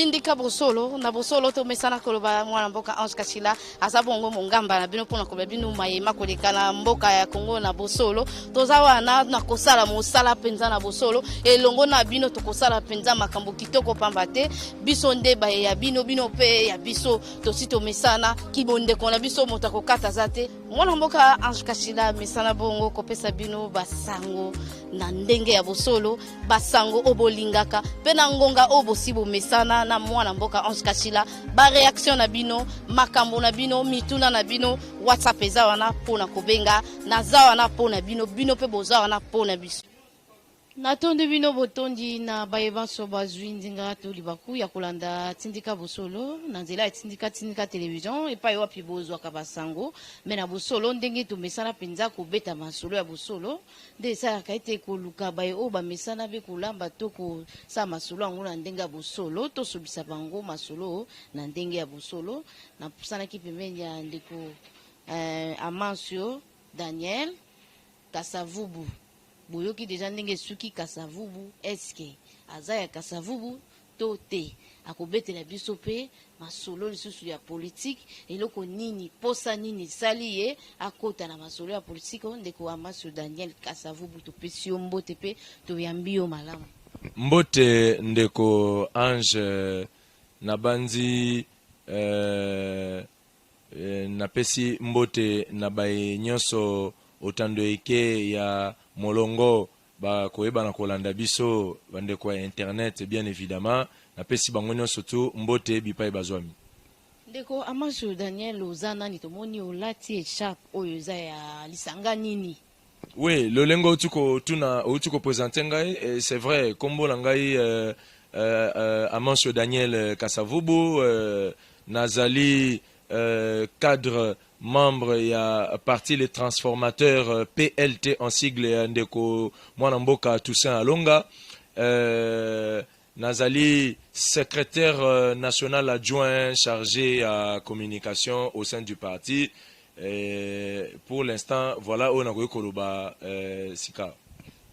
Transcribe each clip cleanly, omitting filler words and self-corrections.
tindika bosolo na bosolo to mesana koloba mwana mboka Ange Kachila azabongo mongamba na bino pona koloba bino mayema kolekana mboka ya Kongo na bosolo tozawa na kosala mosala penza na bosolo elongo na bino tokosala penza makambo kitoko pambate biso ndeba ya bino pe ya biso tosito mesana kibonde kona biso motako kata zate mwana mboka Ange Kachila mesana bongo kopesa bino basango na ndenge ya bosolo basango obolingaka pe na ngonga obosibo mesana na mwana mboka Ange Kachila ba reaction na bino makambo na bino mituna na bino WhatsApp eza wana pona kobenga na za wana pona bino pe boza wana pona biso natondi bino botondi na bayebanso bazwi ndinga to libaku ya kolanda tindika bosolo na nzela tindika television epai wapi bozwa ka basango me na bosolo ndenge to mesana penza kobeta masolo ya bosolo nde sa kaite koluka baye o ba mesana be kolamba to ko sa masolo yango na ndenge ya bosolo to sobisa bango masolo na ndenge ya bosolo na pusana ki pembeni ya ndeko Amancio Daniel Kasavubu boyoki deja ndenge suki Kasavubu eske azaya Kasavubu to te akobetela biso pe masolo lisusu ya politique eloko nini posa nini sali ye akota na masolo ya politique ndeko Amancio Daniel Kasavubu to pesio mbote pe to yambio malamu mbote ndeko Ange na banzi na pesi mbote na baye nyonso otando eke ya molongo ba koyeba na kolanda biso bande kwa internet bien évidemment na pesi bango nyonso tu mbote bipai bazwami ndeko Amancio Daniel ozana ni tomoni olati écharpe oyo za ya lisanga nini. Oui, le lengo tuko tuna utuko présenter ngai c'est vrai kombo la ngai Amancio Daniel Kasavubu nazali cadre membre ya parti les transformateurs PLT en sigle ndeko mwana mboka Toussaint Alonga nazali secrétaire national adjoint chargé à communication au sein du parti. Pour l'instant voilà on a koloba sika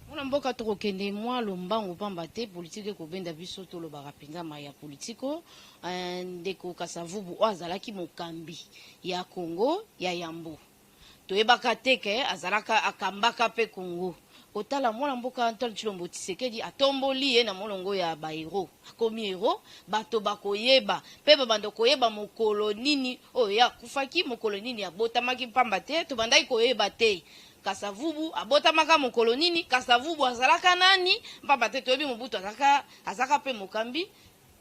mwana mboka tokokende mwa lombango pamba te politique ko benda biso to lobaka penza maya politiko ndeko Kasavubu azalaki mokambi ya Congo ya Yambo toyebaka teke azalaka akambaka pe Congo otala mwana mboka Antoine Tshilombo Tshisekedi atomboli ye na molongo ya bairo akomi hero bato bakoyeba pe babando koyeba mokolo nini oyo ya kufaki mokolo nini abotamaki pamba te to bandai koyeba te Kasavubu abotamaka mokolo nini Kasavubu azalaka nani pamba te toyebi mobutu azaka pe mokambi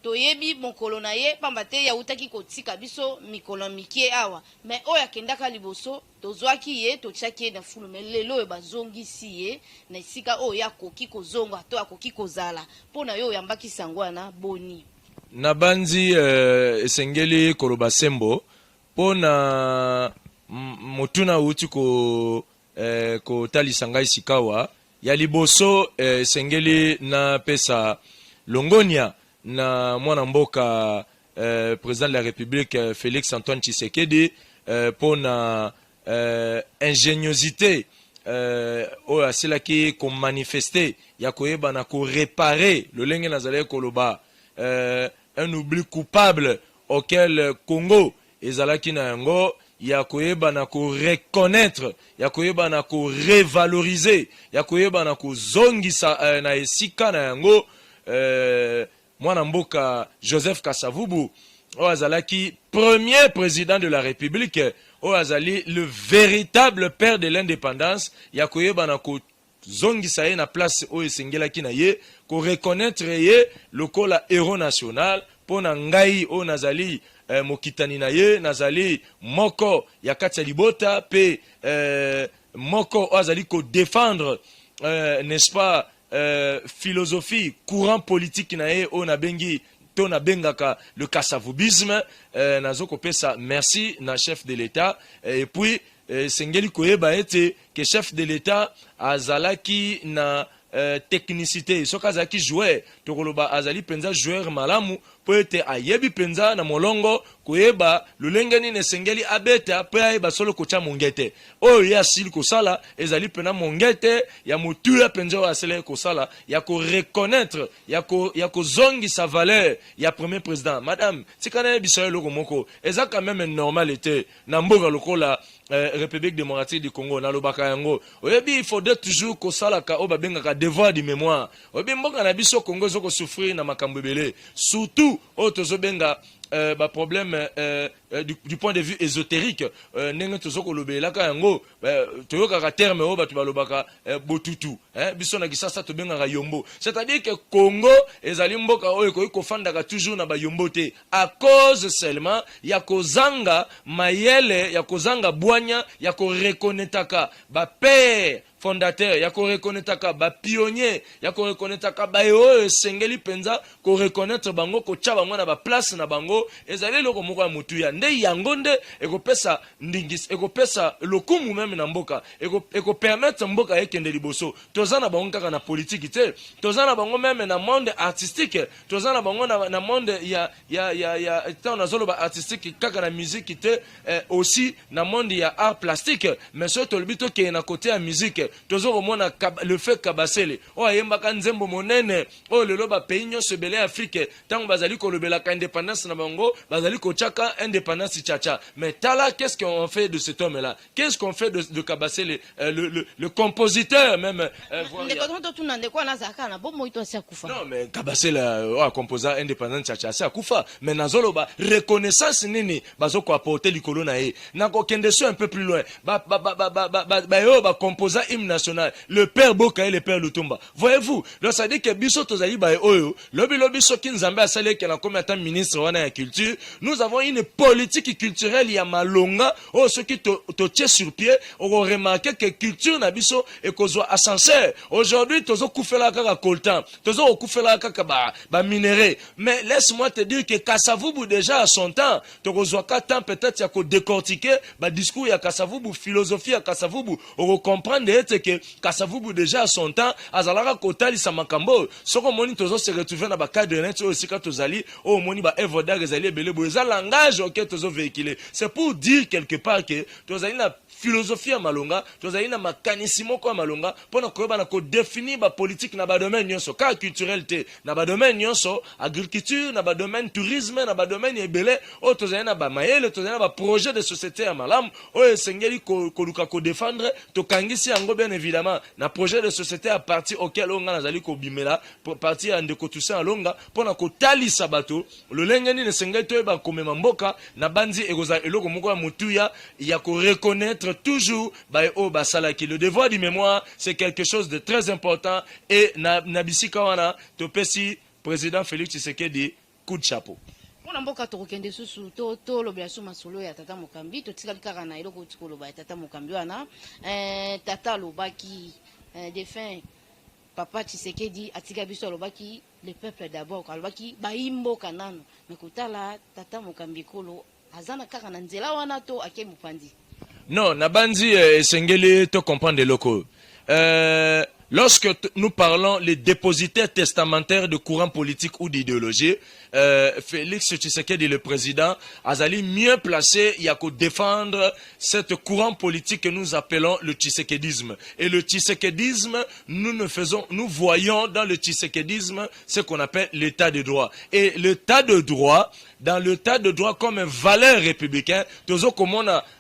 toyebi mokolo na ye pamba te ya utaki kotika biso mikolo mikie awa me oya kendaka liboso tozwaki ye totiaki ye na fulu me lelo bazongisi ye na esika oyo akoki kozonga to akoki kozala mpona yo oyambaki sango wana boni na banzi esengeli koloba sembo mpona motuna uti ko talisa ngai sikawa ya liboso esengeli na pesa longonia na mwana mboka président de la République Félix Antoine Tshisekedi pona ingéniosité oyo asilaki ko manifester ya koyeba na ko réparer le lenge nazali koloba un oubli coupable auquel Congo ezalaki na yango ya koyeba na ko reconnaître ya koyeba na ko revaloriser ya koyeba na ko zongisa na esika na yango mwana mboka Joseph Kasavubu Oazalaki premier président de la République Oazali le véritable père de l'indépendance yakoyeba na ko zongisa ye na place o esengelaki na ye ko reconnaître ye lokola héros national pona ngai o nazali mokitani na ye nazali moko ya kati ya libota pe moko azali ko défendre n'est-ce pas philosophie courant politique na ye o na bengi to na bengaka le kasavubisme nazoko pesa merci na chef de l'État et puis sengeli koyeba ete que chef de l'État azalaki na technicité soka azalaki joueur tokoloba azali penza joueur malamu po ete ayebi penza na molongo koyeba lolenge nini esengeli abeta po ayeba solo kotia mongete oyo ye asili kosala ezali pena mongete ya motuya penza oyo asili kosala ya koreconnaître ya kozongisa valeur ya premier président. Madame tika na yebisa yo eloko moko eza quand même normal ete na mboka lokola République démocratique du Congo na lobaka yango oyebi il faudrait toujours kosalaka oyo babengaka devoir du mémoire. Oyebi mboka na biso Congo ezoko souffrir na makambo ebele surtout oyo tozobenga problème du point de vue ésotérique ndenge tozoko lobelaka yango toyokaka terme oyo bato balobaka botutu biso na kisasa tobengaka yombo, c'est-à-dire que Congo ezali mboka oyo ekoki kofandaka toujours na bayombo te à cause seulement ya kozanga mayele ya kozanga bwanya ya korekonetaka bapere fondateur ya korekonetaka ba pionnier ya korekonetaka ba oyo esengeli penza korekonnaître bango kotia bango na ba place na bango ezali loko moko ya mutuya nde yango nde ekopesa ndingis ekopesa lokumu meme na mboka permettre mboka ekende liboso toza na bango kaka na politique te toza na bango meme na monde artistique toza na bango na monde ya tant na zolo ba artistique kaka na musique te aussi na monde ya art plastique mais surtout le bito ke na côté ya musique tozo mona le fait kabasele o ayembaka nzembo monene o lelo ba pays nyonso ebele Afrique tango bazali kolobelaka indépendance na bango bazali kochaka indépendance chacha mais tala qu'est-ce qu'on fait de cet homme là, qu'est-ce qu'on fait de Kabasele le compositeur même non mais Kabasele a composé indépendance chacha c'est akufa mais nazolo ba reconnaissance nini bazoko apporter likolo na ye nako kende so un peu plus loin ba yo ba composer national le père Boka et le père Lutumba. Voyez-vous, donc ça dit que biso tozali ba oyo, lobi soki nzambe asale ke na comme étant ministre wana ya culture, nous avons une politique culturelle ya malonga o soki to tie sur pied, on remarquer que culture na biso e kozwa ascenseur. Aujourd'hui tozo kufela kaka coltan, tozo kufela kaka ba minerai. Mais laisse-moi te dire que Kasavubu déjà à son temps, to kozwa ka temps peut-être ya ko décortiquer ba discours ya Kasavubu, philosophie ya Kasavubu, on comprendre que Kasavubu déjà à son temps azalaka kotali sa makambo soko moni tozo se retrouver na ba cadre net aussi ka tozali o moni ba evoda ezali belé boza langage auquel tozo véhiculer c'est pour dire quelque part que tozali na philosophie ya malonga tozali na makanisimo ko malonga pona koyeba na ko définir ba politique na ba domaine nyonso ka culturel te na ba domaine nyonso agriculture na ba domaine tourisme na ba domaine ebele o tozali na ba mayele tozali na ba projet de société ya malam o esengeli ko luka ko défendre to kangisi yango bien évidemment na projet de société à partir auquel on a zali ko bimela pour partir en décotution à longa pona ko tali sabato le lengeni ne sengeli to ba komema mboka na banzi egoza eloko moko ya mutuya ya ko reconnaître toujours salaki. Le devoir du mémoire c'est quelque chose de très important et nabisika wana topesi président Félix Tshisekedi coup de chapeau. Mwana mboka tokende susu to lobela suma solo ya tata Mokambi to tikali kaka na eloko tikoloba ya tata Mokambi wana tata lobaki défunt papa Tshisekedi atika biso lobaki le peuple d'abord kalobaki baimbo kanano mekutala tata Mokambi kolo azana kaka na nzela wana to ake mupandi. Non, Nabanzi Sengele te comprendre locaux. Lorsque nous parlons les dépositaires testamentaires de courants politiques ou d'idéologie, Félix Tshisekedi, le président, Azali mieux placé, il y a qu'à défendre cette courant politique que nous appelons le tshisekedisme. Et le tshisekedisme, nous voyons dans le tshisekedisme ce qu'on appelle l'état de droit. Et l'état de droit, dans l'état de droit comme valeur républicaine,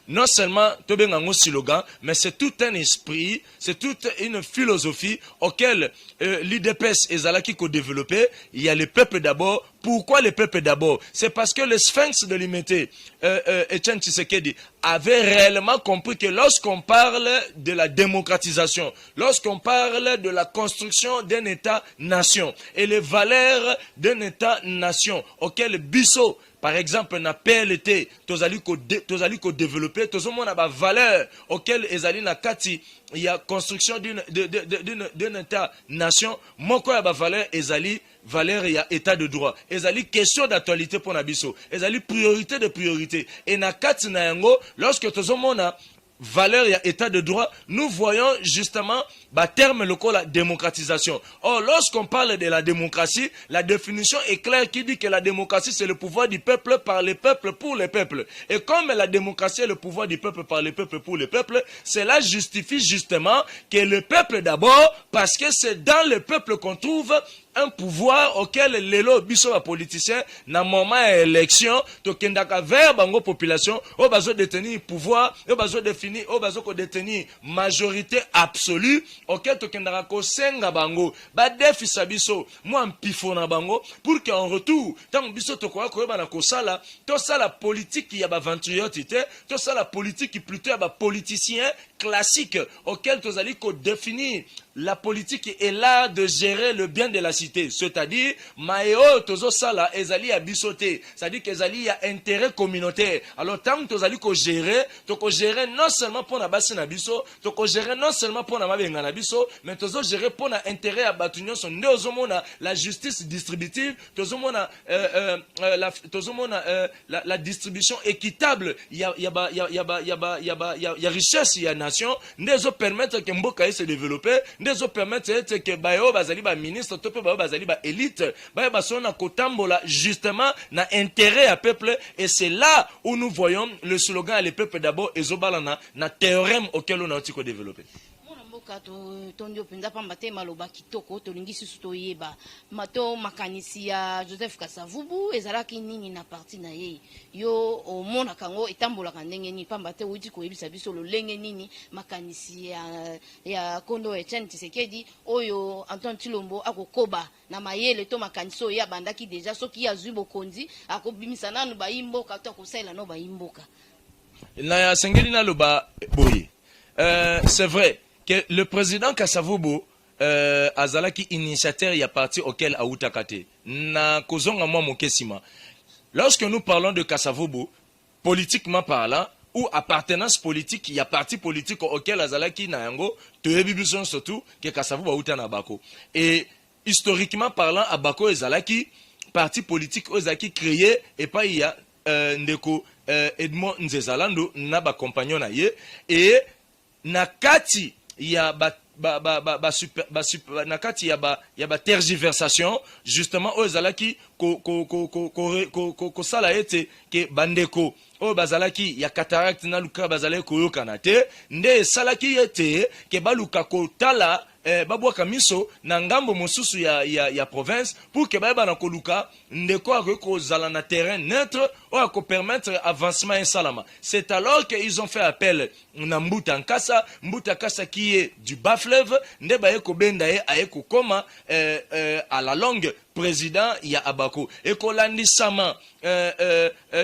non seulement un slogan, mais c'est tout un esprit, c'est toute une philosophie auquel l'IDPS et Zalaki ont développé. Il y a le peuple d'abord. Pourquoi le peuple d'abord? C'est parce que le sphinx de l'imité, Etienne Tshisekedi, avait réellement compris que lorsqu'on parle de la démocratisation, lorsqu'on parle de la construction d'un État-nation et les valeurs d'un État-nation auquel Bissot, par exemple, na PLT, tozali ko développer, tozomon na ba valeur auquel ezali na kati, il y a construction d'un État-nation, moko ya ba valeur ezali valeur ya état de droit. Ezali question d'actualité pour Nabiso. Ezali priorité de priorité. Et na kati na yango, lorsque tozomona valeur et état de droit, nous voyons justement terme local la démocratisation. Or, lorsqu'on parle de la démocratie, la définition est claire qui dit que la démocratie c'est le pouvoir du peuple par les peuples pour les peuples. Et comme la démocratie est le pouvoir du peuple par les peuples pour les peuples, cela justifie justement que le peuple d'abord, parce que c'est dans le peuple qu'on trouve un pouvoir auquel les biso ba politiciens na moment élection to kendaka vers bango population o bazo détenir pouvoir o bazo définir o bazo ko détenir majorité absolue auquel to kendaka ko senga bango ba defisa biso moi mpifo na bango pour qu'en retour tant biso to ko ba na ko sala to sala politique ya ba ventriotité to sala politique plutôt ya ba politicien classique auquel to zali ko définir la politique est là de gérer le bien de la cité. C'est-à-dire, maéo tozo sala ezali a bisoté. C'est-à-dire qu'ezali y a intérêt communautaire. Alors, tant que tozali ko gérer non seulement pour na basi na biso, to ko gérer non seulement pour na mabenga na biso, mais tozo gérer pour na intérêt à batunyo son neozomona la justice distributive, tozomona la distribution équitable. Il y a richesse, il y a nation, nezo permettre que mboka se développer. Ils permettent que bayo bazali ba ministre tope bayo bazali ba élite bayo basona kotambola justement na intérêt à peuple et c'est là où nous voyons le slogan le peuple d'abord ezobalana na théorème auquel on a aussi développé. Tondio penza pamba te maloba kitoko tolingi susu toyeba mato makanisi ya Joseph Kasavubu ezalaki nini na parti na ye yo omona kango etambolaka ndenge ni pamba te uti koyebisa biso lolenge nini makanisi ya Kondo Etienne Tshisekedi oyo Antoine Tshilombo akokoba na mayele to makanisi oyo abandaki deja soki azwi bokonzi akobimisa nanu bayimboka to akosala no bayimboka na ya sengeli na loba boye c'est vrai que le président Kasavubu azalaki initiateur ya parti auquel Aoutakate na kozonga mwa mokesima. Lorsque nous parlons de Kasavubu, politiquement parlant, ou appartenance politique, il y a parti politique auquel azalaki na yango, toyebi biso surtout que Kasavubu Aouta na Bako. Et historiquement parlant, à Bako ezalaki parti politique ezalaki créé et pas il y a ndeko Edmond Nzezalando na ba compagnon na ye et na kati il y a tergiversation justement aux alaki ko sala ete ke bandeko o bazalaki ya cataracte na luka bazalaki koyoka na te nde salaki ete ke baluka ko tala babwaka miso na ngambo mosusu ya province pour que ba na koluka ndeko ako zala na terrain neutre ou ako permettre avancement et salama. C'est alors qu'ils ont fait appel na Mbuta Nkasa qui est du bas fleuve nde ba ko benda e ayeko koma à la longue président ya Abako et kolandisama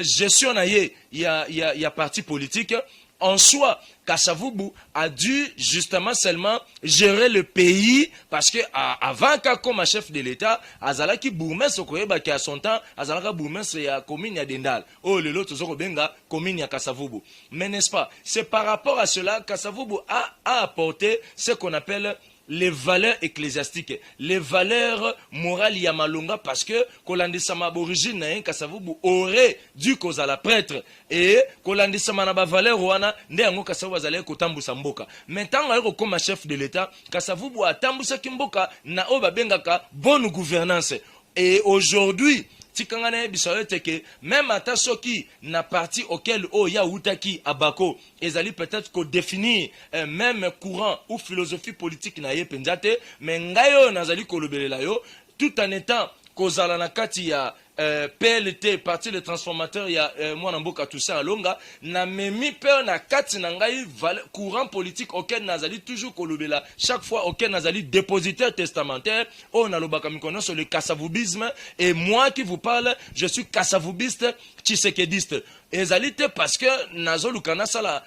gestion na ye ya parti politique. En soi, Kasavubu a dû justement seulement gérer le pays parce que avant comme chef de l'État, azalaki bourgmestre koyeba ki à son temps, azalaka bourgmestre ya commune ya Dendal. Oh le lot tozoko benga commune ya Kasavubu. Mais n'est-ce pas? C'est par rapport à cela Kasavubu a apporté ce qu'on appelle les valeurs ecclésiastiques, les valeurs morales yamalonga parce que kolandisama origine na Kasavubu aurait dû causer la prêtre et kolandisama na ba valeur wana nde yango Kasavubu azale kotambusa mboka. Maintenant ayeko comme chef de l'État, Kasavubu atambusa kimboka na oba bengaka bonne gouvernance. Et aujourd'hui tikangana bisayote que même ata soki na parti auquel ya utaki abako ezali peut-être ko définir même courant ou philosophie politique na ye penjate mais ngayo nazali kolobelela yo tout en étant kozala na kati ya PLT parti le transformateur ya mwana mboka Toussaint Alonga na memi pe na kati na ngai courant politique auquel nazali toujours kolobela chaque fois auquel nazali dépositaire testamentaire on alobaka mikono sur le kasavubisme et moi qui vous parle je suis kasavubiste tshisekediste ezalite parce que nazo lukana sala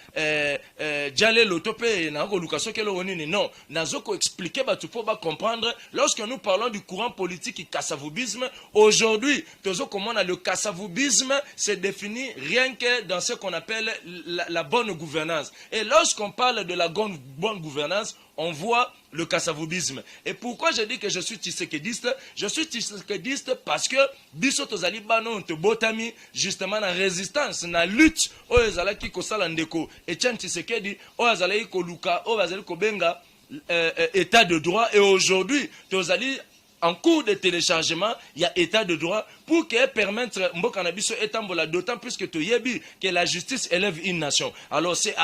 diale lotope na ko lukaso kelo onini non nazo ko expliquer ba tout pour ba comprendre lorsque nous parlons du courant politique kasavubisme aujourd'hui comment le kassavoubisme se définit rien que dans ce qu'on appelle la bonne gouvernance. Et lorsqu'on parle de la bonne gouvernance, on voit le kassavoubisme. Et pourquoi je dis que je suis tshisekediste? Je suis tshisekediste parce que biso tozali bano te botami justement na résistance, na lutte o ezalaki kosala ndeko Etienne Tshisekedi o azalaki koluka o azali kobenga état de droit, et aujourd'hui tozali en cours de téléchargement, il y a état de droit pour que permettre Mbokanabiso etambola, d'autant plus que tu yebi que la justice élève une nation. Alors c'est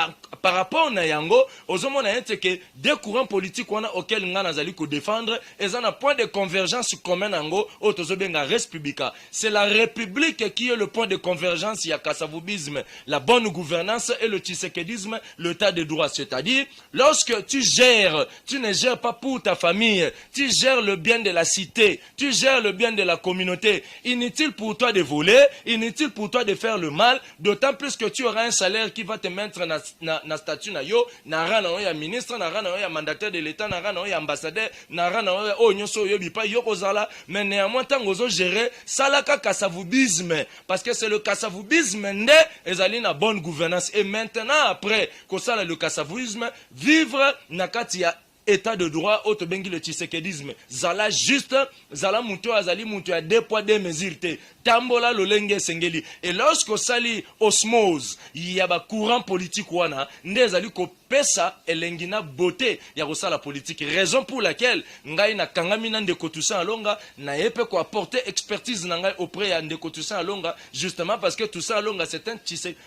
par rapport à Yango, aux hommes on a que des courants politiques auxquels on a défendre, et on a point de convergence commun Yango au Tozobenga Respublica. C'est la République qui est le point de convergence. Il y a kassavoubisme, la bonne gouvernance, et le tshisekedisme, l'état de droit. C'est-à-dire, lorsque tu gères, tu ne gères pas pour ta famille, tu gères le bien de la cité, tu gères le bien de la communauté. Inutile pour toi de voler, inutile pour toi de faire le mal, d'autant plus que tu auras un salaire qui va te mettre na statut na yo, na rana ya ministre, na rana ya mandataire de l'État, na rana ya ambassadeur, na rana ya onyoso yo bipa yo kozala, mais néanmoins tant gozo gérer salaka kassavoubisme, parce que c'est le kassavoubisme nde ezali na bonne gouvernance. Et maintenant après kosala le kassavoubisme, vivre na kati ya état de droit, auto bengi le tshisekedisme. Zala juste, zala muto azali muto ya 2 poids 2 mesures te. Tambola lolenge sengeli. Et lorsque sali osmose, il y a ba courant politique wana, nde zali ko pesa elengina beauté ya la politique. Raison pour laquelle ngai na kangamina ndeko Toussaint Alonga na yepe ko apporter expertise na ngai auprès ya ndeko Toussaint Alonga, justement parce que Toussaint Alonga c'est un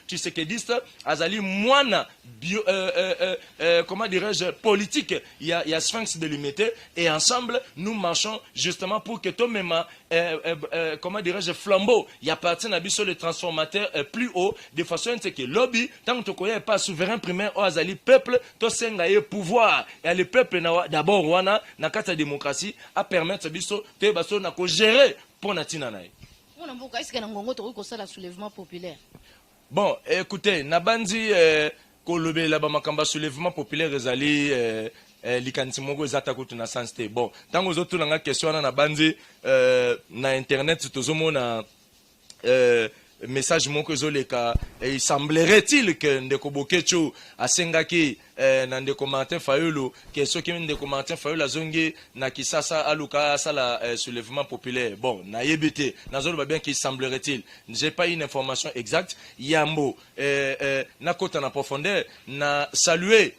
tshisekediste, azali mwana bio, comment dirais-je, politique. Il y a Sphinx de l'Imité, et ensemble nous marchons justement pour que toi même comment dirais-je, flambeau, il y a parti na biso le transformateur plus haut, de façon que lobby tant que tu pas souverain primaire au azali peuple, to senga ye pouvoir, et le peuple d'abord wana na kata démocratie à permettre biso te baso na ko gérer pour natina nae. On a beaucoup est-ce que na ngongo to ko sala soulèvement populaire. Bon, écoutez, nabandi kolobe la ba makamba soulèvement populaire ezali likanisi moko ezata kutu na santé. Bon, tango zoto nga question na bandi na internet tozomona message moko ezoleka, il semblerait-il que ndeko Bokecho asengaki na ndeko Martin Fayulu que ce qui ndeko Martin Fayulu azongi na Kisasa aluka sala soulèvement populaire. Bon, na yebite nazolo bien qu'il semblerait-il, j'ai pas une information exacte. Yambo na kota na profondeur na saluer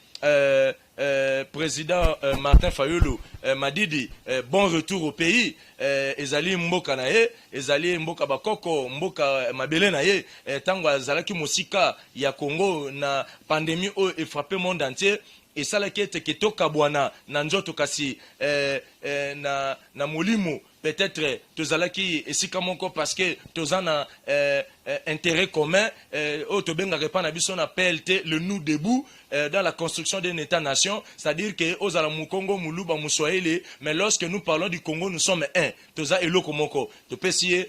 président Martin Fayulu Madidi, bon retour au pays. Ezali mboka na ye, ezali mboka bakoko, mboka mabele na ye, tango azalaki musika ya Congo na pandémie o e frappé monde entier. Et ça la kete ketoka bwana na njoto kasi na molimo peut-être tozalaki esika moko parce que tozana intérêt commun au tobenga repana biso na PLT le nous debout dans la construction d'un État-nation, c'est-à-dire que aux ala mukongo muluba muswahili, mais lorsque nous parlons du Congo nous sommes un. Toza eloko moko to pesier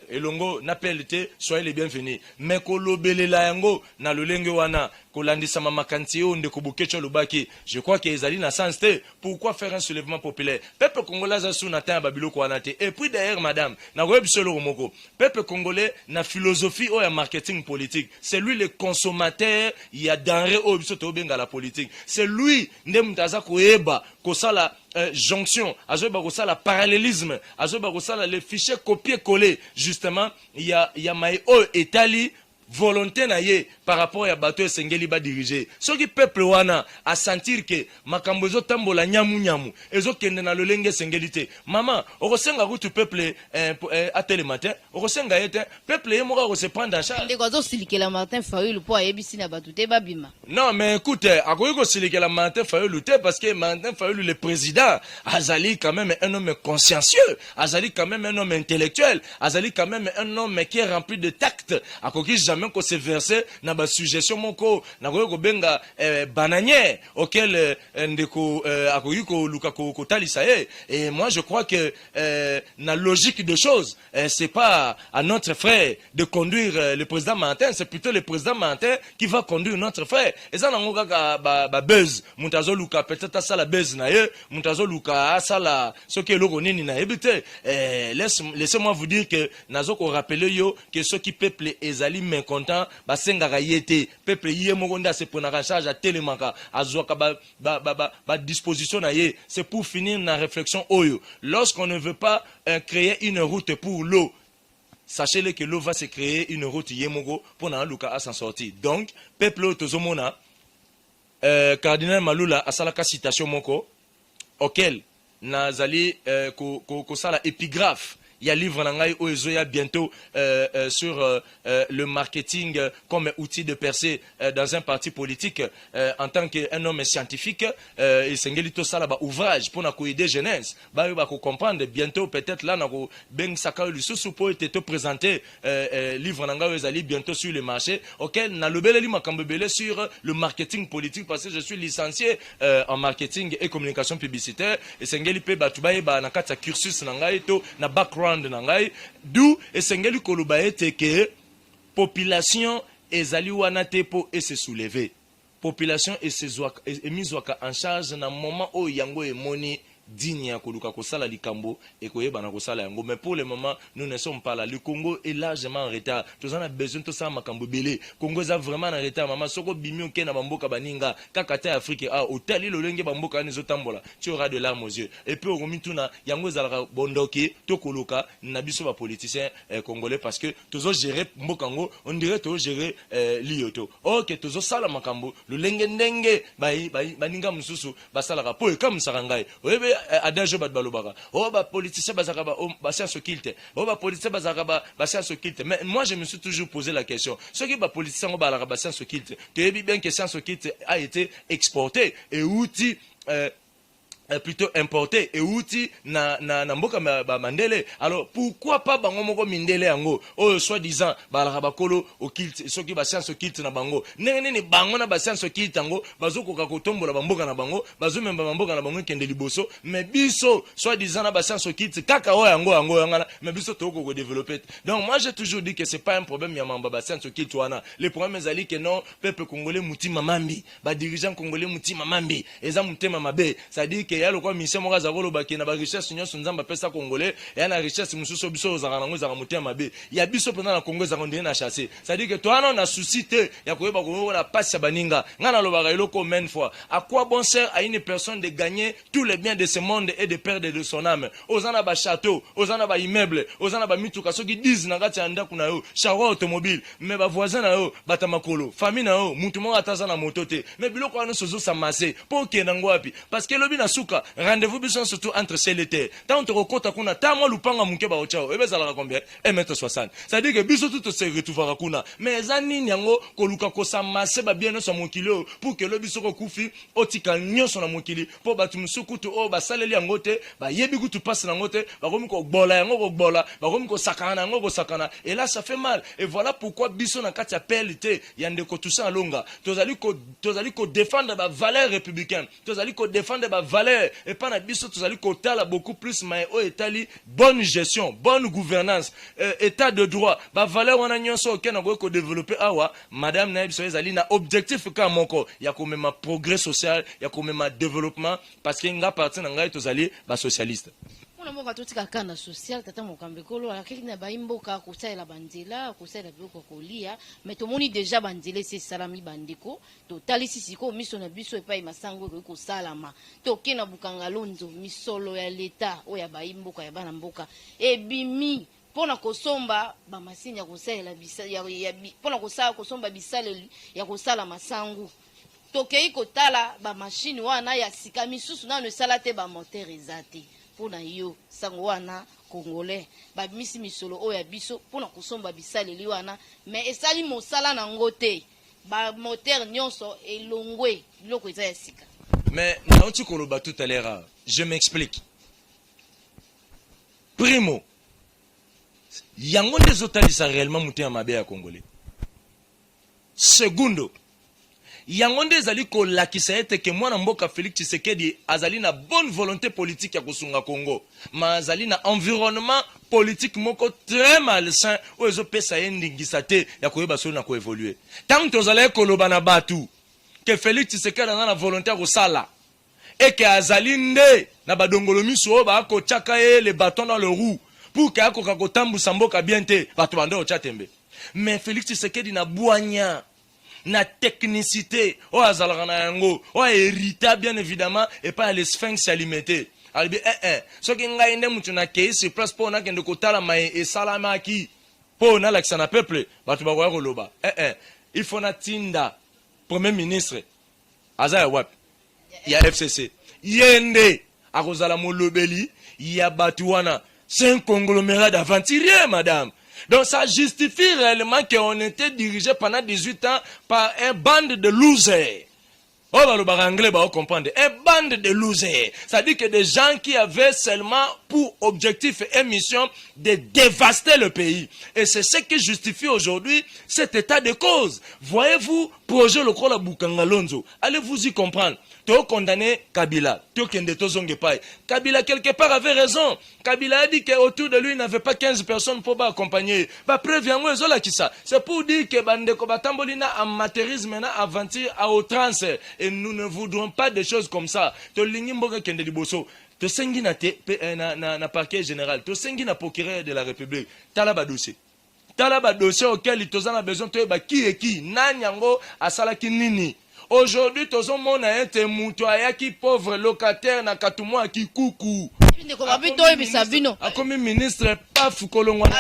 elongo na PLT, soyez les bienvenus. Mais kolobelela yango na lolenge wana kolandisa mamakanti o ndeko Bokecho lobaki, je crois que ezali na sens te. Pourquoi faire un soulèvement populaire? Peuple congolais a sous natin babiloko wana te. Et puis derrière madame, na websolo moko. Peuple congolais na philosophie ou ya marketing politique. C'est lui le consommateur, il y a denrée au biso benga la politique. C'est lui ndemutaza koeba kosala jonction, azoba kosala parallélisme, azoba kosala les fichiers copier-coller. Justement, il y a maï o etali volonté na ye par rapport à bateau esengeli ba diriger. Ce qui peuple wana a sentir que makambo zo tambola nyamu nyamu ezo kende na lolenge esengeli te. Maman, okosenga kutu peuple à tel matin, okosenga yete peuple ye moko ko se prendre en charge. Ndeko zo silikela Martin Fayulu po ayebisi na batu te babima. Non mais écoute, akoyi ko silikela Martin Fayulu te parce que Martin Fayulu le président azali quand même un homme consciencieux, azali quand même un homme intellectuel, azali quand même un homme qui est rempli de tact. Akoki jamais ko se verser na ba suggestion moko na ko benga bananier auquel ndeko akoyi ko luka ko talisa ye. Et moi je crois que na logique de choses, c'est pas à notre frère de conduire le président Martin, c'est plutôt le président Martin qui va conduire notre frère. Et ça nango kaka ba buzz mutazo luka peut-être ça la buzz na ye, mutazo luka ça la ce que loko nini na ebite. Laissez-moi vous dire que nazo ko rappeler yo que ceux qui peuple ezali mécontent basengaka yete peuple yé moko nda se prenaka charge à telemaka azwaka ba disposition na ye. C'est pour finir na réflexion oyo. Lorsqu'on ne veut pas créer une route pour l'eau, sachez-le que l'eau va se créer une route yemogo pour na luka à s'en sortir. Donc peuple tozomona cardinal Malula asalaka citation moko auquel nazali ko sala épigraphe. Il y a un livre il bientôt sur le marketing comme outil de percée dans un parti politique en tant qu'un homme scientifique. Et c'est tout ça là ouvrage pour nous aider jeunesse. Bah comprendre bientôt peut-être là nous ben saka le sous pour te présenter livre nanga bientôt sur le marché. Auquel na le bel makambebele sur le marketing politique parce que je suis licencié en marketing et communication publicitaire et c'est ngeli pe batubaye ba na kata cursus nanga eto na background d'où esengeli koloba ete que population ezali wana te po et se soulever population et se zwaka et mizwaka en charge na moment o yango emoni digne ya koluka kosala likambo et koyeba na kosala yango. Mais pour le moment nous ne sommes pas là. Le Congo est largement en retard. Tous on a besoin de ça makambo belé. Congo est vraiment en retard. Maman soko bimio ke na bamboka baninga kakata Afrique a otali lolenge bamboka ni zotambola. Tu auras de larmes aux yeux. Et puis au mituna yango zalaka bondoki to koluka na biso ba politiciens congolais parce que tous gérer mbokango on dirait tous gérer lioto. OK tous sala makambo lolenge ndenge baninga mususu basala po e comme sarangai. Adage bat balobaka oh ba politicien bazaka ba science occulte oh ba politicien bazaka ba science occulte. Mais moi je me suis toujours posé la question, ce qui ba politicien ba la ba science occulte, tu sais bien que science occulte a été exporté et outil plutôt importé et outil na mboka mandele. Alors pourquoi pas bango moko mindele yango oh soi-disant balaka bakolo occulte soki ba science occulte na bango nene bango na ba science occulte yango bazokoka kotombola bamboka na bango bazomemba bamboka na bango kende liboso. Mais biso soi-disant na ba science occulte kaka o yango yangana mais biso toko ko développer. Donc moi j'ai toujours dit que c'est pas un problème ya mamba ba science occulte wana. Le problème ezali que non peuple congolais mutima mambi ba dirigeant congolais mutima mambi eza mutema mabe, ça dit que ya le quoi mission mo gaza kolo baki na ba richesse nyonso nzamba pesa congolais et na richesse mususo biso za kanango za mutema mabe ya biso pendant na Congo za ndine na chasser. Ça dit que toi non na souci te ya koyeba ko na passe ya baninga ngana lo ba eloko main fois. À quoi bon sert à une personne de gagner tous les biens de ce monde et de perdre de son âme? Ozana ba château, ozana ba immeuble, ozana ba mituka soki 10 na ngati anda kuna yo charo automobile mais ba voisin na yo batamakolo famille na yo mutu mo ataza na moto te mais biloko wana sozo samase po ke nango wapi parce que lobi na suka rendez-vous besoin surtout entre ciel et terre. Tant on rencontre kuna tamo lupanga munke ba ochao ebe zala combien 1m60. Ça dit que biso tout se retrouver kuna mais zani nyango koluka ko samase ba bien so mokilo pour que le biso ko kufi otika nyonso na mokili po batu musukutu o ba saleli yango te ba yebi kutu passe na ngote ba komi ko bola yango ko bola ba komi ko sakana yango ko sakana et là ça fait mal. Et voilà pourquoi biso na kati ya PLT yande ko tout ça longa tozali ko défendre ba valeurs républicaines tozali ko défendre ba valeurs et pas na biso tozali ko tala beaucoup plus mais o etali bonne gestion bonne gouvernance état de droit ba valeur wana nyonso ke na ko développer awa madame na biso ezali na objectif ka moko ya ko mema progrès social ya ko mema développement parce que nga parti na ngai tozali ba socialiste. Mboka totika kana social tata mokambekolo akiki na baimboka kosalela banzela kosalela biloko kolia mais tomoni déjà banzela c'est salami bandeko to talisi siko miso na biso epai masango ko salama to kena bukanga lonzo misolo ya leta o ya baimboka ya bana mboka ebimi pona kosomba ba masini ya kosalela ya pona kosomba bisaleli ya kosala masango tokei kotala ba machine wana ya sika misusu na no sala te ba moteur ezate pona yo sango wana congolais ba misi misolo oya biso pona kosomba bisaleli wana mais esali mosala na ngote ba moteur nyonso elongwe biloko eza ya sika. Mais non tu koloba tout à l'heure je m'explique. Primo yango ndezotalisa réellement mutema mabe ya congolais. Segundo yango ndezali ko lakisa ete ke mwana mboka Félix Tshisekedi azali na bonne volonté politique ya kosunga Congo ma azali na environnement politique moko très malsain o ezo pesa endingisa te ya koyeba so na ko évoluer. Tant tozali koloba na batu ke Félix Tshisekedi na volonté ko sala et que azali nde na badongolo miso ba ko chaka le bâton dans le roue pour que akoka kotambusa mboka bien te batu bande o chatembe. mais Félix Tshisekedi na boigna na technicité o azalaka na yango o hérita bien évidemment et pas les sphinx alimité albi soki ngai nde mutu na kei sur place po na kende kotala mai esalamaki po na lakisa na peuple bato bakoya koloba il faut na tinda premier ministre aza ya wapi ya FCC yende akozala molobeli ya bato wana c'est un conglomérat d'aventuriers madame. Donc ça justifie réellement qu'on était dirigé pendant 18 ans par un bande de losers. Oh, bah, anglais, bah, on comprend. Un bande de losers. Ça dit que des gens qui avaient seulement pour objectif et mission de dévaster le pays. Et c'est ce qui justifie aujourd'hui cet état de cause. Voyez-vous, projet le Kola Bukangalonzo. Allez-vous y comprendre. Tu condamné Kabila. Kabila, quelque part, avait raison. Kabila a dit qu'autour de lui, il n'avait pas 15 personnes pour accompagner. Bah, preuve, c'est pour dire que Bandeko Batambolina amateurisme, aventure, à outrance. Et nous ne voudrons pas des choses comme ça. Tu l'ingimboga kende liboso. Tu sengi na parquet général. Tu sengi na procureur de la République. Talaba dossier. Talaba dossier auquel il a besoin de qui et qui. Nanyango asalaki nini. Aujourd'hui, tous les gens ont moutoya qui pauvre locataire na katumwa qui coucou. Comme ministre paf kolongwana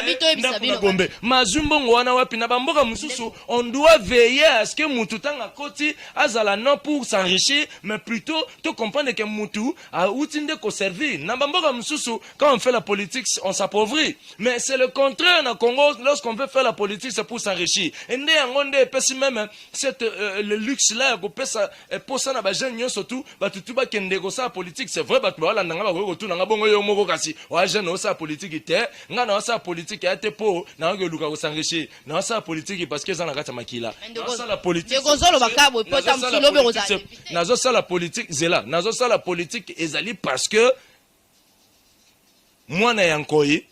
Gombe mazumbo ngwana wapi na bamboka mususu on doit veiller à ce que mutu tanga koti azala non pour s'enrichir mais plutôt te comprendre que mutu a outinde ko servir na bamboka mususu quand on fait la politique on s'appauvrit mais c'est le contraire na Congo lorsqu'on veut faire la politique c'est pour s'enrichir et ndé ngonde pesi même cette le luxe là ko pesa pour ça na ba jeune nyo surtout ba tutuba kende ko sa politique c'est vrai ba tubala ndanga ba ko tuna bongo yo moko kasi wa jeune o sa politique te nga na sa politique ya te po na ngo luka ko s'enrichir na sa politique parce que ça na kata makila na sa la politique kozolo bakabo pota msulobe kozali nazo sa la politique zela nazo sa la politique ezali parce que mwana yankoi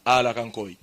ala kankoi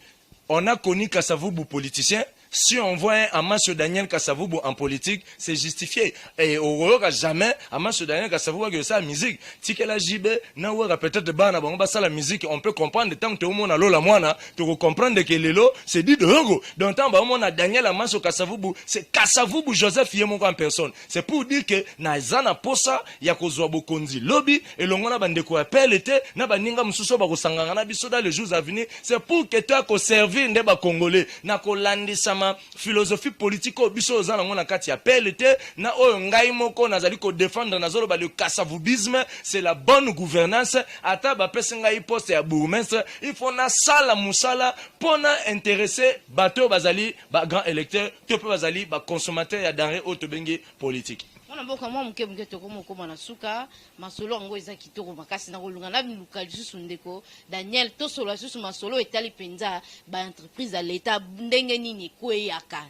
on a connu Kasavubu politicien. Si on voit un Amaso Daniel Kasavubu en politique, c'est justifié. Et au Royaume, jamais, Amaso Daniel Kasavubu a ça la musique. Si qu'elle a jibé, n'a peut-être de bana, bon, bah, ça la musique, on peut comprendre, tant que tu es au monde à l'eau la moine, tu peux comprendre que les lots, c'est dit de Hugo. Donc, tant on a Daniel Amaso Kasavubu, c'est Kasavubu Joseph Yemoko en personne. C'est pour dire que, na zana posa, ya kozwa bokonzi lobby, et l'on a bande ko appel était, na baninga msuso ba kosangana na biso dans les jours à venir, c'est pour que tu as ko servir ndeba congolais, na ko landisama philosophie politique au biso ozana ngona kati ya PLT na oyo ngai moko nazali ko défendre nazolo ba le kasavubisme c'est la bonne gouvernance ata ba pesa ngai poste ya bourgmestre il faut na sala musala pona intéresser bato bazali ba grand électeur to pe bazali ba consommateur ya denrée auto bengi politique. Mwana mboka mwa mke mke to koma na suka masolo ngo eza kitoko makasi na kolunga na luka lisusu ndeko Daniel to solo lisusu masolo etali penza ba entreprise à l'état ndenge nini kweyaka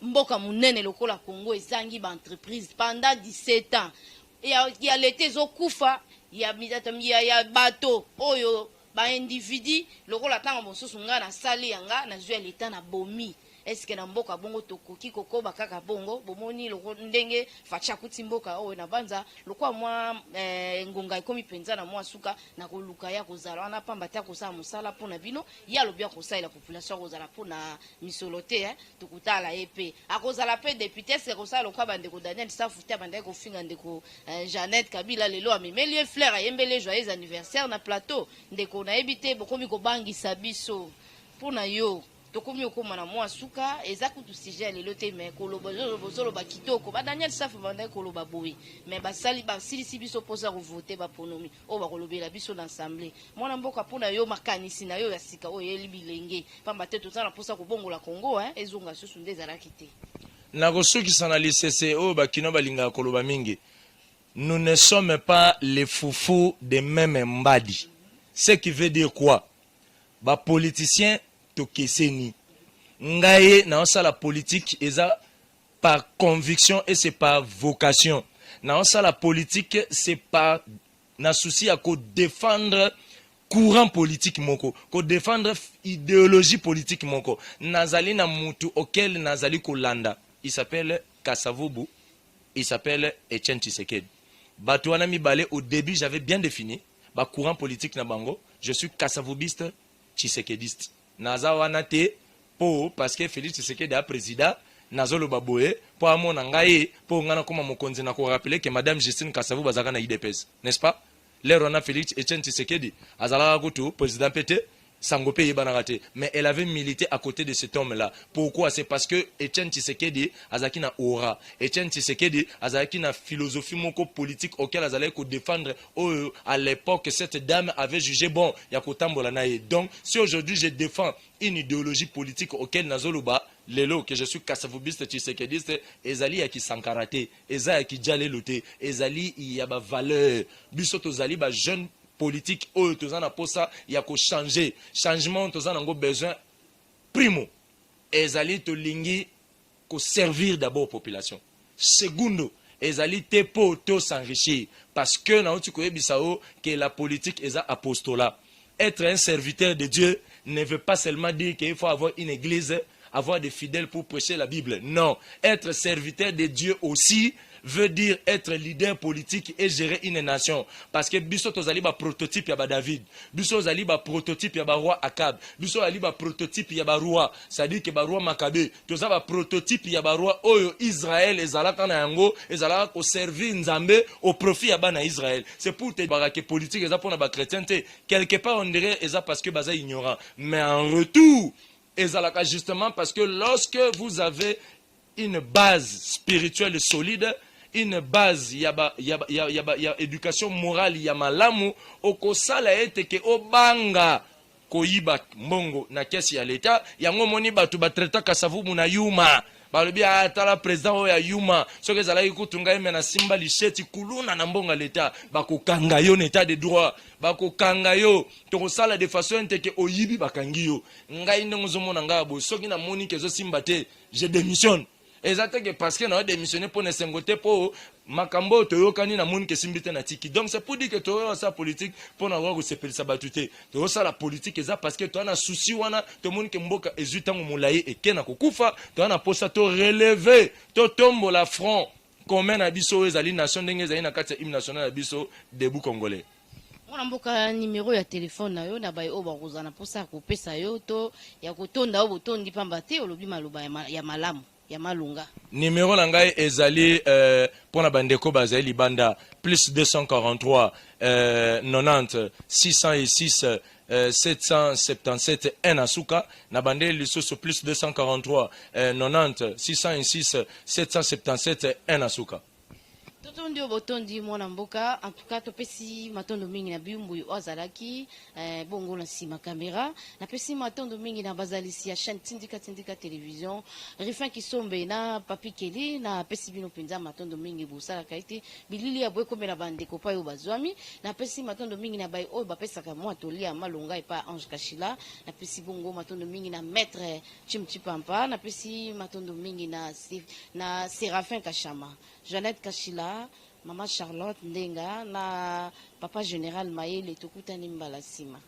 mboka munene lokola Congo ezangi ba entreprise pendant 17 ans ya l'été zokufa ya bato oyo ba individu lokola tanga mosusu nga na sali yanga na zwa l'état na bomi. Est-ce que na mboka bongo tokoki kokoba kaka bongo bomoni loko ndenge facha kuti mboka oyo na banza lokwa mwa ngonga ikomi penza na mwa suka na koluka ya kozala wana pamba ta kosala musala pona bino ya lobia kosala population kozala pona misolote tokutala epe akozala pe député c'est kosala lokwa bande ko Daniel Safuta bande ko finga ndeko Jeannette Kabila lelo amemeli fleur ayembele joyeux anniversaire na plateau ndeko na ebité bokomi ko bangisa biso pona yo tokomi okoma na mwa suka ezakutu sujet lelo te me koloba bozolo ba kitoko ba Daniel Safu banda koloba boyi me basali ba silisi biso posa ko voter ba ponomi o ba kolobela biso na assemblée mwana mboka pona yo makanisi na yo ya sika o yeli bilenge pamba te tozana posa ko bongola Congo ezonga susu ndeza rakite na kosuki sana lisese o ba kino balinga koloba mingi nous ne sommes pas les foufous des mêmes mbadi ce qui veut dire quoi ba politiciens tokeseni ngaye na la politique eza par conviction et c'est par vocation na la politique c'est par na souci à ko défendre courant politique moko ko défendre idéologie politique moko nazali na mutu auquel nazali kolanda il s'appelle Kasavubu il s'appelle Etienne Tshisekedi bato wana mibale au début j'avais bien défini ba courant politique na bango je suis Kasavubiste Tshisekediste naza wana te parce que Félix Tshisekedi a président nazolo baboye po amona ngai po ngana koma mokonzi na ko rappeler que madame Justine Kasavu bazaka na IDPS, n'est-ce pas? L'air on a Félix Etienne Tshisekedi azala kutu président pété Sangope Yibanarate, mais elle avait milité à côté de cet homme-là. Pourquoi? C'est parce que Etienne Tshisekedi azaki na aura. Etienne Tshisekedi azaki na philosophie moko politique auquel azalait ko défendre. À l'époque, cette dame avait jugé bon yakotambola nae. Donc, si aujourd'hui je défends une idéologie politique auquel nazoluba lelo que je suis kasavubiste tshisekediste ezali ya kisankarate, eza ya kijale lote, ezali ya ba valeur. Biso tozali ba jeune politique oyo tozana posa ya ko changer changement tozana ngo besoin primo ezali to lingi ko servir d'abord population, segundo ezali te po to s'enrichir parce que na uti ko yebisa o que la politique eza apostolat. Être un serviteur de Dieu ne veut pas seulement dire qu'il faut avoir une église, avoir des fidèles pour prêcher la Bible. Non, être serviteur de Dieu aussi veut dire être leader politique et gérer une nation. Parce que biso tozali ba prototype ya ba David, biso tozali ba prototype ya ba roi Akab, biso tozali ba prototype ya ba roi, c'est-à-dire que ba roi Makabe, tozali ba prototype ya ba roi oyo Israël ezalaka na yango, ezalaka ko servir Nzambe au profit ya ba na Israël. C'est pour te dire que politique eza pona ba chrétien te, quelque part on dirait eza parce que baza ignorant, mais en retour ezalaka justement parce que lorsque vous avez une base spirituelle solide, une base ya éducation morale ya malamu okosala ete ke obanga koyiba mbongo na kesi ya leta yango moni batu batreta kasavubu na yuma balobi atala président oyo ya yuma soki ezalaki kutunga eme na simba lisheti kuluna na mbongo leta bakokanga yo na état de droit bakokanga yo tokosala de façon ete ke oyibi bakangi yo ngai ndenge ozomona ngai boye soki namoni ke ezosimba te je démissionne. Exactement parce que nous avons démissionné pour ne s'engoter pour makambo toyokani na moni ke simbite na tiki. Donc c'est pour dire que toyo sa politique pour n'avoir que c'est sabatute. Toyo sa la politique eza parce que toi na souci wana to moni ke mboka ezutango molaye et kena kokufa to na posa to relever to tombo la front comme na biso ezali nation ndenge ezali na kati ya hymne national na biso debout congolais. Mwana mboka numéro ya téléphone na yo na baye o bakozana posa ko pesa yo to ya kotonda o botondi pamba te olobi maloba ya malamu. Numéro langai ezali pour na bandeko bazali banda plus 243 90 606 777 1 asuka na bande lisusu plus 243 90 606 777 1 asuka. Totondi obotondi mwana mboka en tout cas topesi matondo mingi na biyumbu yo azalaki bongo na sima caméra na pesi matondo mingi na bazalisi ya chaîne tindika télévision Rifin Kisombe na Papi Keli na pesi bino penza matondo mingi busala kaiti bilili ya bwe komela bande ko pa yo bazwami na pesi matondo mingi na bay o bapesa ka mwa tolia malonga e pa Ange Kashila na pesi bongo matondo mingi na maître Chimchipampa na pesi matondo mingi na Séraphin Kashama Jeannette Kashila, Maman Charlotte Ndenga, na Papa Général Maël et Tokutani Mbalasima.